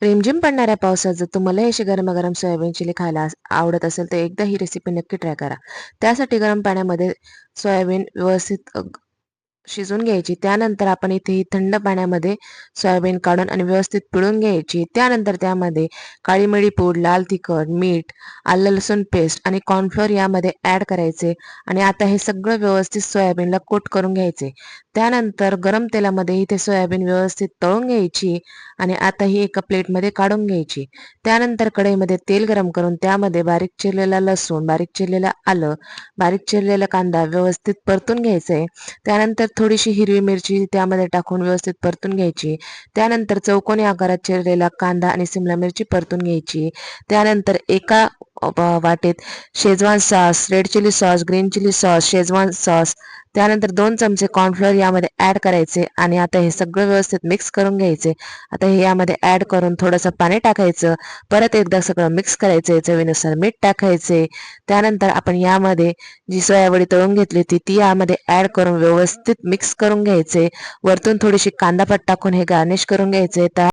रिमझिम पडणाऱ्या पावसात जर तुम्हाला अशी गरमागरम सोयाबीन चिली खायला आवडत असेल तर एकदा ही रेसिपी नक्की ट्राय करा. त्यासाठी गरम पाण्यामध्ये सोयाबीन व्यवस्थित शिजवून घ्यायची. त्यानंतर आपण इथे ही थंड पाण्यामध्ये सोयाबीन काढून आणि व्यवस्थित पिळून घ्यायची. त्यानंतर त्यामध्ये काळी मिरी पूड, लाल तिखट, मीठ, आलं लसूण पेस्ट आणि कॉर्नफ्लोअर यामध्ये ॲड करायचे आणि आता हे सगळं व्यवस्थित सोयाबीनला कोट करून घ्यायचे. त्यानंतर गरम तेलामध्ये इथे सोयाबीन व्यवस्थित तळून घ्यायची आणि आता ही एका प्लेटमध्ये काढून घ्यायची. त्यानंतर कढईमध्ये तेल गरम करून त्यामध्ये बारीक चिरलेला लसूण, बारीक चिरलेलं आलं, बारीक चिरलेला कांदा व्यवस्थित परतून घ्यायचं. त्यानंतर थोडीशी हिरवी मिरची त्यामध्ये टाकून व्यवस्थित परतून घ्यायची. त्यानंतर चौकोनी आकारात चिरलेला कांदा आणि सिमला मिरची परतून घ्यायची. त्यानंतर एका वाटीत Schezwan sauce, red chilli sauce, green chilli sauce, Schezwan sauce, त्यानंतर 2 चमचे कॉर्नफ्लोअर यामध्ये ॲड करायचे आणि आता हे सगळं व्यवस्थित मिक्स करून घ्यायचे. आता हे यामध्ये ॲड करून थोडंसं पाणी टाकायचं. परत एकदा सगळं मिक्स करायचं. चवीनुसार मीठ टाकायचे. त्यानंतर आपण यामध्ये जी सोयावडी तळून घेतली होती ती यामध्ये ॲड करून व्यवस्थित मिक्स करून घ्यायचे. वरतून थोडीशी कांदा पात टाकून हे गार्निश करून घ्यायचे.